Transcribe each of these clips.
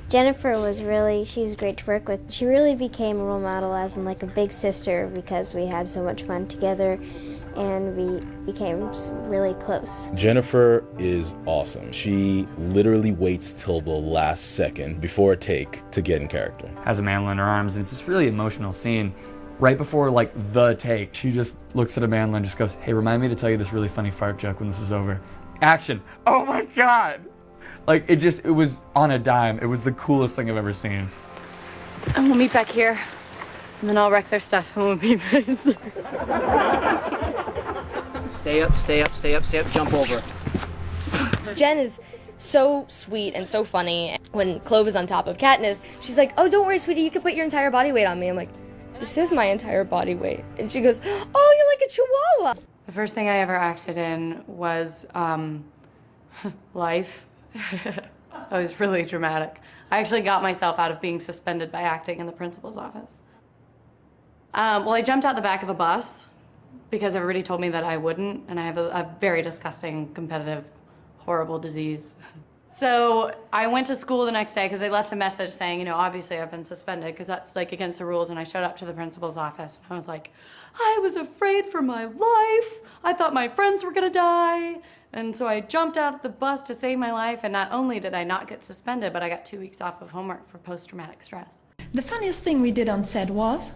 Jennifer she was great to work with. She really became a role model as in like a big sister because we had so much fun together and we became really close. Jennifer is awesome. She literally waits till the last second before a take to get in character. Has a mandolin in her arms, and it's this really emotional scene. Right before like the take, she just looks at a mandolin and just goes, "Hey, remind me to tell you this really funny fart joke when this is over." Action. Oh my God. Like it was on a dime. It was the coolest thing I've ever seen. And we'll meet back here, and then I'll wreck their stuff and we'll meet back there. Stay up, stay up, stay up, stay up, jump over. Jen is so sweet and so funny. When Clove is on top of Katniss, she's like, "Oh, don't worry, sweetie, you can put your entire body weight on me." I'm like, "This is my entire body weight." And she goes, "Oh, you're like a chihuahua." The first thing I ever acted in was Life. So it was really dramatic. I actually got myself out of being suspended by acting in the principal's office. Well, I jumped out the back of a bus because everybody told me that I wouldn't, and I have a very disgusting, competitive, horrible disease. So I went to school the next day because they left a message saying, you know, obviously I've been suspended because that's like against the rules, and I showed up to the principal's office and I was like, I was afraid for my life. I thought my friends were gonna die. And so I jumped out of the bus to save my life, and not only did I not get suspended, but I got 2 weeks off of homework for post-traumatic stress. The funniest thing we did on set was?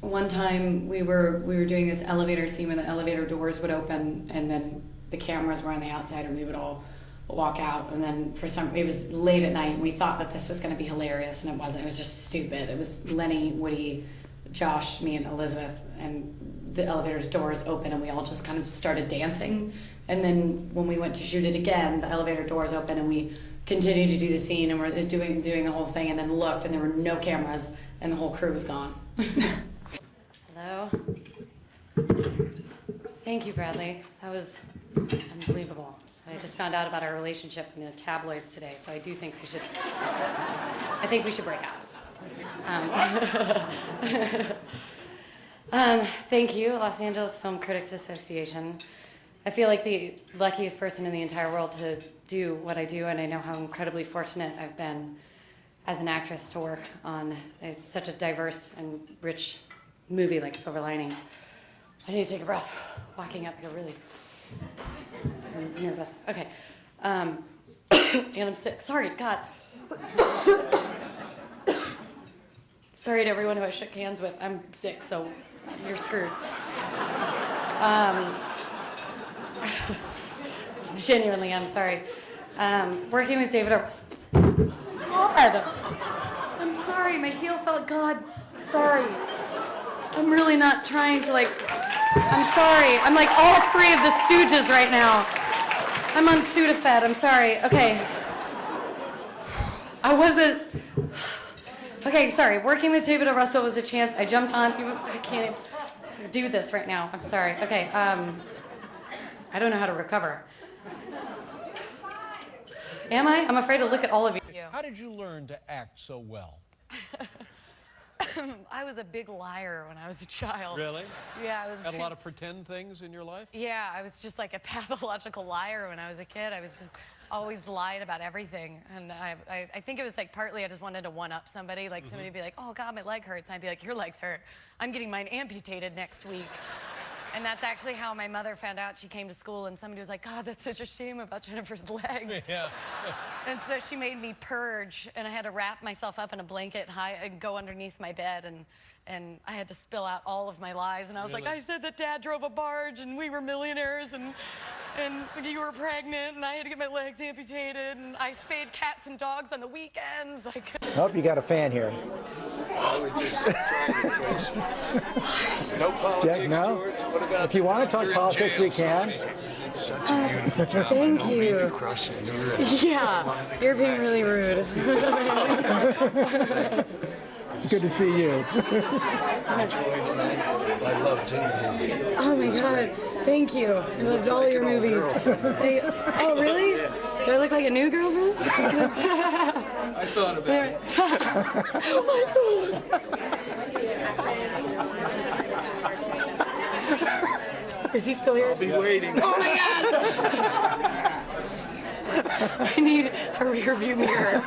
One time we were doing this elevator scene where the elevator doors would open and then the cameras were on the outside and we would all walk out, and then it was late at night and we thought that this was going to be hilarious, and it wasn't. It was just stupid. It was Lenny, Woody, Josh, me, and Elizabeth, and the elevator's doors open and we all just kind of started dancing. And then when we went to shoot it again, the elevator doors open and we continued to do the scene and we're doing the whole thing, and then looked and there were no cameras and the whole crew was gone. Hello? Thank you, Bradley. That was unbelievable. I just found out about our relationship in the tabloids today, so I think we should break up. Thank you, Los Angeles Film Critics Association. I feel like the luckiest person in the entire world to do what I do, and I know how incredibly fortunate I've been as an actress to work on such a diverse and rich movie like Silver Linings. I need to take a breath. Walking up here, really. I'm nervous. Okay. And I'm sick. Sorry, God. Sorry to everyone who I shook hands with. I'm sick, so you're screwed. Genuinely, I'm sorry. Working with David God, I'm sorry. My heel felt. God, sorry. I'm really not trying to I'm sorry. I'm like all three of the Stooges right now. I'm on Sudafed. I'm sorry. Okay. I wasn't. Okay, sorry. Working with David O. Russell was a chance. I jumped on. I can't do this right now. I'm sorry. Okay. I don't know how to recover. Am I? I'm afraid to look at all of you. How did you learn to act so well? I was a big liar when I was a child. Really? Yeah, I was. Had a lot of pretend things in your life? Yeah, I was just like a pathological liar when I was a kid. I was just always lied about everything, and I think it was like partly I just wanted to one-up somebody. Like somebody would be like, "Oh God, my leg hurts," and I'd be like, "Your legs hurt. I'm getting mine amputated next week." And that's actually how my mother found out. She came to school and somebody was like, "God, that's such a shame about Jennifer's legs." Yeah. And so she made me purge, and I had to wrap myself up in a blanket and go underneath my bed, and I had to spill out all of my lies. And I was like, I said that Dad drove a barge and we were millionaires and you were pregnant and I had to get my legs amputated and I spayed cats and dogs on the weekends. Oh, you got a fan here. I was just trying to push. No politics, Jack, no? George. What about if you want to talk politics, we can. You did such a beautiful job. Thank I know you. You crush it. Yeah, you're being really rude. Good to see you. I love Jingle. Oh my God, thank you. I loved all your movies. Oh really? Do I look like a new girlfriend? I thought about it. Oh my God. Is he still here? I'll be waiting. Oh my God. I need a rear view mirror.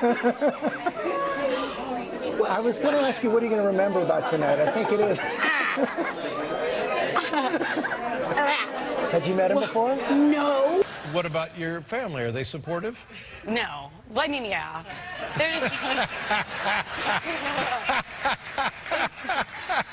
Well, I was going to ask you, what are you going to remember about tonight? I think it is. Had you met him before? No. What about your family? Are they supportive? No. Well, I mean, yeah. They're just.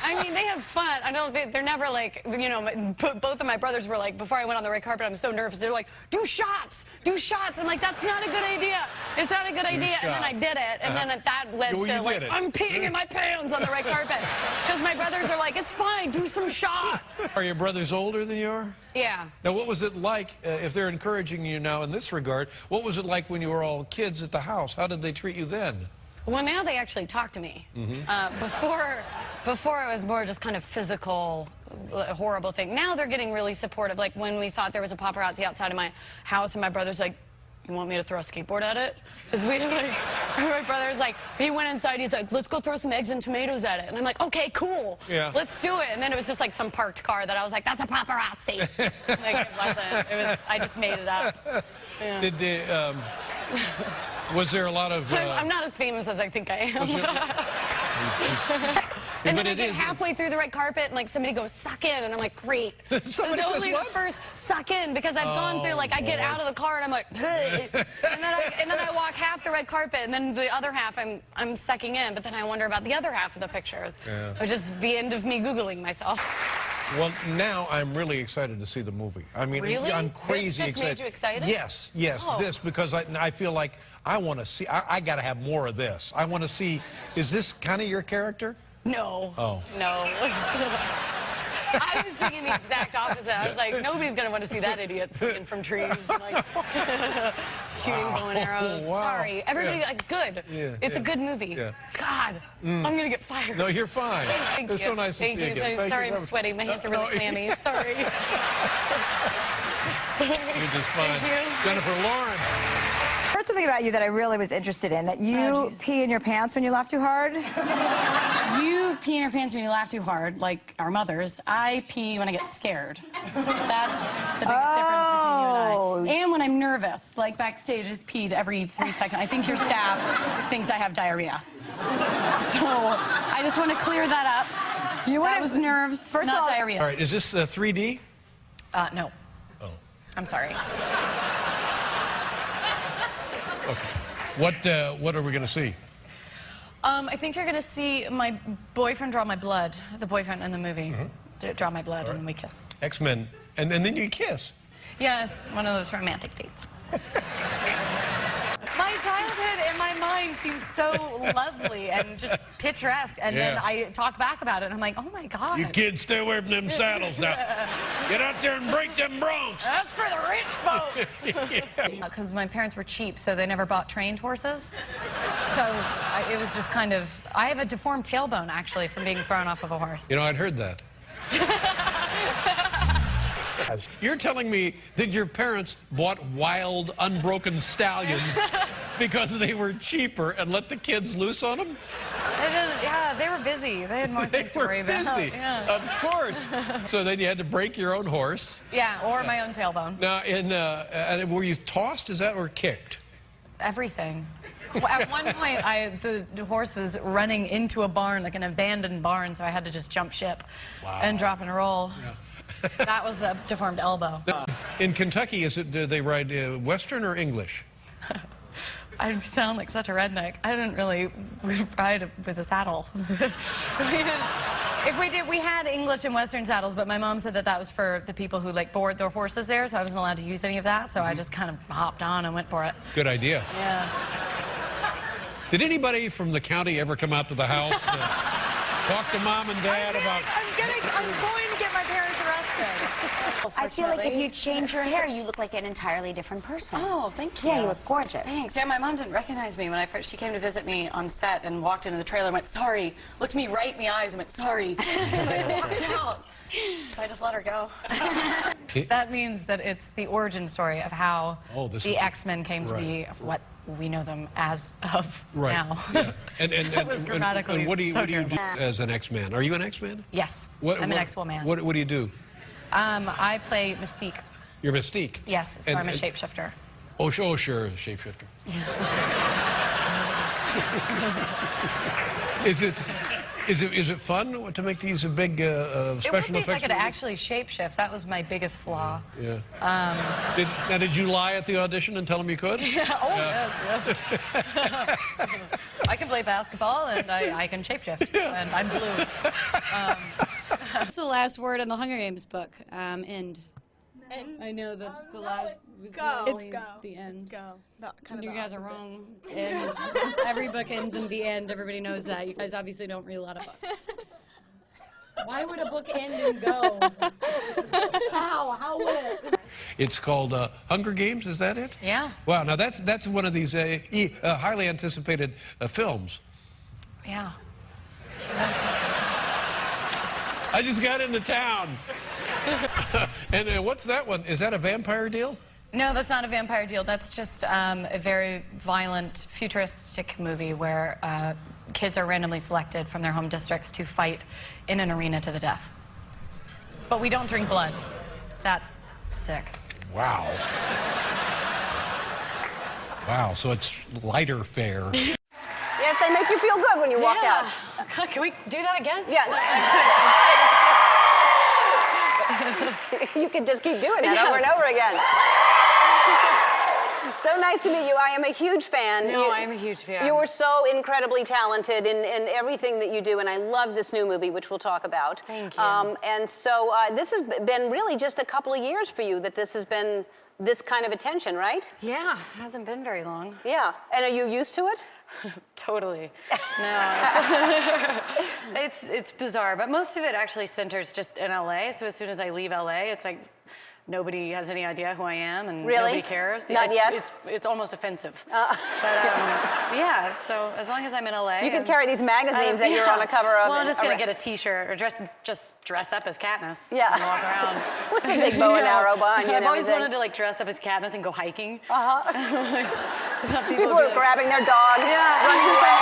I mean, they have fun. I know they're never like, you know, both of my brothers were like, before I went on the red carpet, I'm so nervous. They're like, do shots, do shots. I'm like, that's not a good idea. It's not a good idea. And then I did it. And then that led to like, I'm peeing in my pants on the red carpet. Because my brothers are like, it's fine, do some shots. Are your brothers older than you are? Yeah. Now, what was it like, if they're encouraging you now in this regard, what was it like when you were all kids at the house? How did they treat you then? Well, now they actually talk to me. Before it was more just kind of physical, horrible thing. Now they're getting really supportive. Like when we thought there was a paparazzi outside of my house, and my brother's like, "You want me to throw a skateboard at it?" Because we like, my brother's like, he went inside. He's like, "Let's go throw some eggs and tomatoes at it." And I'm like, "Okay, cool. Yeah. Let's do it." And then it was just like some parked car that I was like, "That's a paparazzi." Like it wasn't. It was. I just made it up. Yeah. Did they? Was there a lot of? I'm not as famous as I think I am. And then I get halfway through the red carpet and like somebody goes, "Suck in," and I'm like, "Great." Somebody says only what? The first suck in, because I've gone through, like, I get out of the car and I'm like, hey. and then I walk half the red carpet, and then the other half I'm sucking in, but then I wonder about the other half of the pictures, which is the end of me Googling myself. Well, now I'm really excited to see the movie. I mean, really? I'm crazy this just excited. Made you excited? Yes, yes, this, because I feel like I want to see, I got to have more of this. I want to see, is this kind of your character? No. Oh. No. I was thinking the exact opposite. I was like, nobody's going to want to see that idiot swinging from trees and like shooting bow and arrows. Wow. Sorry. Everybody, it's good. Yeah, it's a good movie. Yeah. God, I'm going to get fired. No, you're fine. Thank It's you. so nice to see you again. Thank Sorry, you. I'm sweating. My hands are really clammy. Sorry. You're just fine. Jennifer Lawrence. I heard something about you that I really was interested in, that you pee in your pants when you laugh too hard. You pee in your pants when you laugh too hard, like our mothers. I pee when I get scared. That's the biggest difference between you and I. And when I'm nervous, like backstage, I just peed every 3 seconds. I think your staff thinks I have diarrhea. So I just want to clear that up. That was nerves, not diarrhea. All right, is this 3D? No. Oh. I'm sorry. Okay. What are we going to see? I think you're going to see my boyfriend draw my blood, the boyfriend in the movie. Draw my blood, and then we kiss. X-Men, and then you kiss. Yeah, it's one of those romantic dates. My childhood in my mind seems so lovely and just picturesque, and then I talk back about it, and I'm like, oh my God. You kids, stay away from them saddles now. Get out there and break them broncs. That's for the rich folk. Because my parents were cheap, so they never bought trained horses. So it was just kind of, I have a deformed tailbone, actually, from being thrown off of a horse. You know, I'd heard that. You're telling me that your parents bought wild, unbroken stallions because they were cheaper and let the kids loose on them? Yeah, they were busy. They had more things to worry about. They were busy, of course. So then you had to break your own horse. Yeah, or my own tailbone. Now, and were you tossed, is that, or kicked? Everything. Well, at one point, the horse was running into a barn, like an abandoned barn, so I had to just jump ship and drop and roll. Yeah. That was the deformed elbow. In Kentucky, do they ride Western or English? I sound like such a redneck. I didn't really ride with a saddle. If we did, we had English and Western saddles, but my mom said that was for the people who like board their horses there, so I wasn't allowed to use any of that, so I just kind of hopped on and went for it. Good idea. Yeah. Did anybody from the county ever come out to the house to talk to Mom and Dad about... I'm going to get my parents arrested. I feel like if you change your hair, you look like an entirely different person. Oh, thank you. Yeah, you look gorgeous. Thanks. Yeah, my mom didn't recognize me when she came to visit me on set and walked into the trailer and went, sorry. Looked me right in the eyes and went, sorry. And walked out. So I just let her go. That means that it's the origin story of how the X-Men came to be what we know them as of now. Yeah. And that was grammatically and what do you do as an X-Man? Are you an X-Man? Yes. I'm an X-Woman. What do you do? I play Mystique. You're Mystique? Yes, so I'm a shapeshifter. Oh, sure, shapeshifter. Is it fun to make these big special effects? It would be if I could actually shapeshift. That was my biggest flaw. Yeah. Did you lie at the audition and tell them you could? Yeah. Oh, yes. I can play basketball and I can shapeshift. Yeah. And I'm blue. What's the last word in the Hunger Games book? End. I know the last. Go. It's go. The end. Go. You guys are wrong. It's end. Every book ends in the end. Everybody knows that. You guys obviously don't read a lot of books. Why would a book end and go? How would it? It's called Hunger Games. Is that it? Yeah. Wow. Now that's one of these highly anticipated films. Yeah. I just got into town. And what's that one? Is that a vampire deal? No, that's not a vampire deal. That's just a very violent, futuristic movie where kids are randomly selected from their home districts to fight in an arena to the death. But we don't drink blood. That's sick. Wow. Wow, so it's lighter fare. Yes, they make you feel good when you walk out. Can we do that again? Yeah. You could just keep doing that over and over again. So nice to meet you. I am a huge fan. No, I am a huge fan. You were so incredibly talented in everything that you do, and I love this new movie, which we'll talk about. Thank you. And so this has been really just a couple of years for you that this has been this kind of attention, right? Yeah, it hasn't been very long. Yeah. And are you used to it? Totally. No, it's bizarre, but most of it actually centers just in LA. So as soon as I leave LA, it's like nobody has any idea who I am, and nobody cares. Not yet? It's almost offensive. But yeah, so as long as I'm in LA. You could carry these magazines that you're on a cover of. Well, I'm just going to get a T-shirt or just dress up as Katniss. Yeah. And walk around. With the big bow and arrow behind you and I've always everything. wanted to like dress up as Katniss and go hiking. People are grabbing their dogs, running away.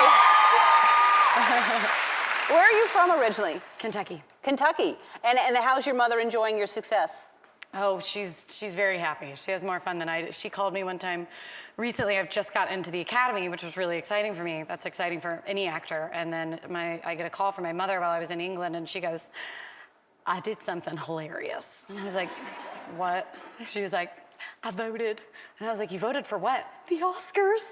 Where are you from originally? Kentucky. Kentucky. And how's your mother enjoying your success? Oh, she's very happy. She has more fun than I do. She called me one time recently. I've just got into the academy, which was really exciting for me. That's exciting for any actor. And then I get a call from my mother while I was in England, and she goes, "I did something hilarious." And I was like, "What?" She was like, "I voted." And I was like, "You voted for what?" "The Oscars."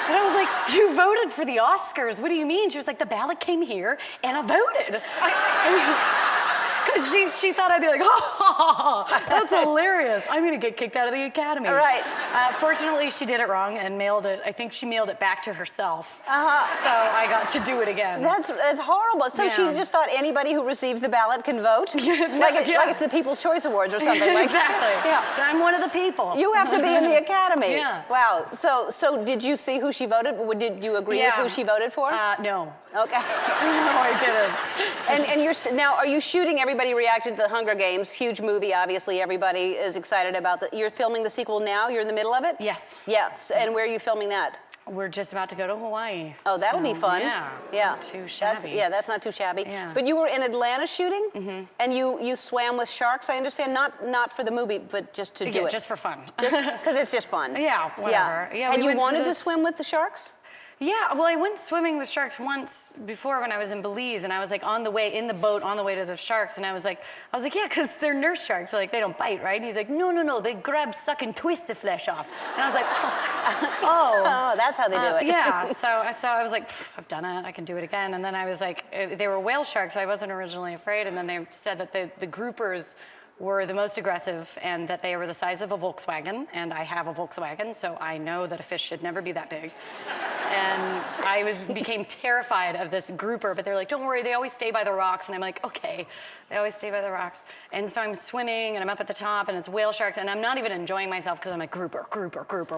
And I was like, "You voted for the Oscars? What do you mean?" She was like, "The ballot came here and I voted." Because she thought I'd be like, "Oh, that's hilarious. I'm going to get kicked out of the academy." Right. Fortunately, she did it wrong and mailed it. I think she mailed it back to herself. So I got to do it again. That's horrible. So she just thought anybody who receives the ballot can vote? Like it's the People's Choice Awards or something. Like, exactly. Yeah. I'm one of the people. You have to be in the academy. Yeah. Wow. So did you see who she voted? Did you agree with who she voted for? No. Okay. No, I didn't. And you're now, are you shooting? Everybody reacted to the Hunger Games, huge movie. Obviously, everybody is excited about that. You're filming the sequel now. You're in the middle of it. Yes. Yes. And where are you filming that? We're just about to go to Hawaii. Oh, that'll be fun. Yeah. Yeah. Not too shabby. That's not too shabby. Yeah. But you were in Atlanta shooting, and you swam with sharks. I understand, not for the movie, but just to do it. Just for fun. Because it's just fun. Yeah. Whatever. Yeah. And you wanted to swim with the sharks? Yeah, well, I went swimming with sharks once before when I was in Belize, and I was like in the boat on the way to the sharks, and I was like, yeah, because they're nurse sharks, so like they don't bite, right? And he's like, no, they grab, suck, and twist the flesh off. And I was like, oh, that's how they do it. Yeah. So I was like, I've done it, I can do it again. And then I was like, they were whale sharks, so I wasn't originally afraid. And then they said that the groupers were the most aggressive and that they were the size of a Volkswagen, and I have a Volkswagen, so I know that a fish should never be that big. And I became terrified of this grouper, but they're like, don't worry, they always stay by the rocks. And I'm like, okay, they always stay by the rocks. And so I'm swimming, and I'm up at the top, and it's whale sharks, and I'm not even enjoying myself because I'm like, grouper,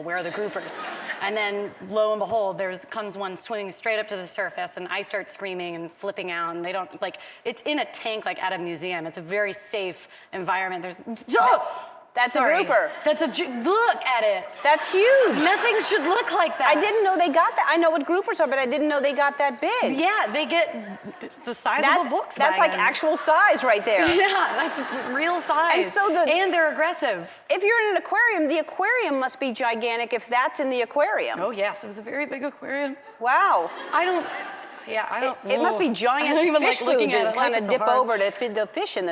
where are the groupers? And then, lo and behold, comes one swimming straight up to the surface, and I start screaming and flipping out, and they don't, it's in a tank, like at a museum. It's a very safe environment. That's a grouper. Look at it. That's huge. Nothing should look like that. I didn't know they got that. I know what groupers are, but I didn't know they got that big. Yeah, the size of a Volkswagen. That's like actual size right there. Yeah, that's real size. And they're aggressive. If you're in an aquarium, the aquarium must be gigantic if that's in the aquarium. Oh yes, it was a very big aquarium. Wow. It must be giant I don't even fish like looking food at to it. kind Life of is so dip hard. over to feed the fish in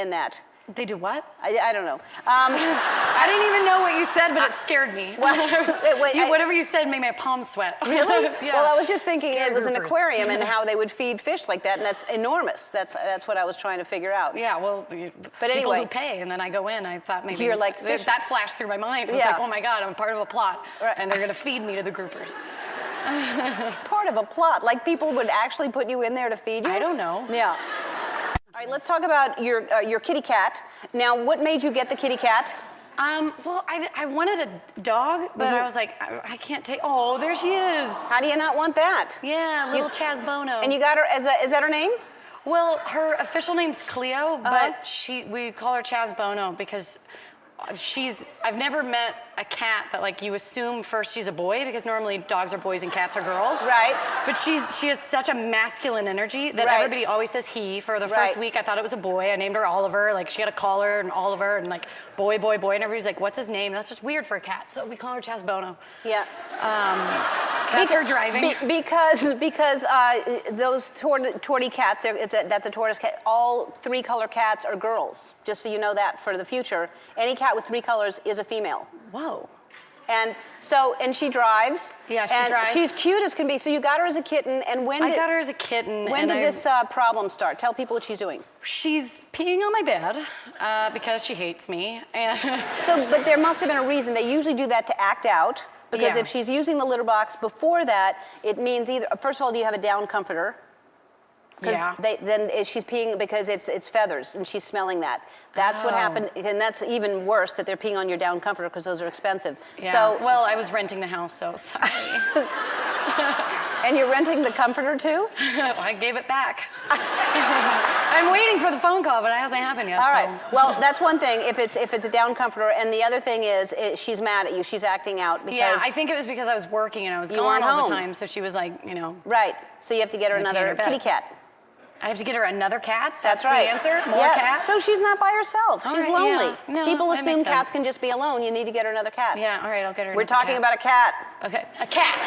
that. They do what? I don't know. I didn't even know what you said, but it scared me. Whatever you said made my palms sweat. Really? Yeah. Well, I was just thinking it was an groupers. aquarium and how they would feed fish like that, and that's enormous. That's what I was trying to figure out. Yeah, well, But people anyway, who pay, and then I go in, I thought maybe you're like fish. that flashed through my mind. It was Yeah. like, oh my God, I'm part of a plot, Right. and they're gonna feed me to the groupers. Part of a plot, like people would actually put you in there to feed you. I don't know. Yeah. All right, let's talk about your kitty cat. Now, what made you get the kitty cat? Well, I wanted a dog, but I was like, I can't take. Oh, there she is. How do you not want that? Yeah, little Chaz Bono. And you got her is that her name? Well, her official name's Cleo, but we call her Chaz Bono because I've never met a cat that like you assume first she's a boy because normally dogs are boys and cats are girls. Right. But she has such a masculine energy that everybody always says he. For the first week I thought it was a boy. I named her Oliver. Like she had a collar and Oliver and like boy, boy, boy, and everybody's like, what's his name? That's just weird for a cat. So we call her Chaz Bono. Yeah. That's her driving. Because those tortie cats, that's a tortoise cat. All 3-color cats are girls. Just so you know that for the future. Any cat with 3 colors is a female. Whoa. And she drives. Yeah, she drives. She's cute as can be. So you got her as a kitten, and I got her as a kitten. When did this problem start? Tell people what she's doing. She's peeing on my bed because she hates me. And but there must have been a reason. They usually do that to act out. Because if she's using the litter box before that, it means either, first of all, do you have a down comforter? Because then she's peeing because it's feathers and she's smelling that. That's what happened, and that's even worse that they're peeing on your down comforter because those are expensive. Yeah. So, well, I was renting the house, so sorry. And you're renting the comforter too? I gave it back. I'm waiting for the phone call, but it hasn't happened yet. All right. Well, that's one thing. If it's a down comforter, and the other thing is she's mad at you. She's acting out because. Yeah, I think it was because I was working and I was gone all the time. So she was like, Right. So you have to get her another kitty cat. I have to get her another cat? That's right. The answer? More cats? So she's not by herself. All She's right, lonely. yeah. No, People that assume makes cats sense. can just be alone. You need to get her another cat. Yeah, all right, I'll get her We're another cat. talking about a cat. Okay, a cat.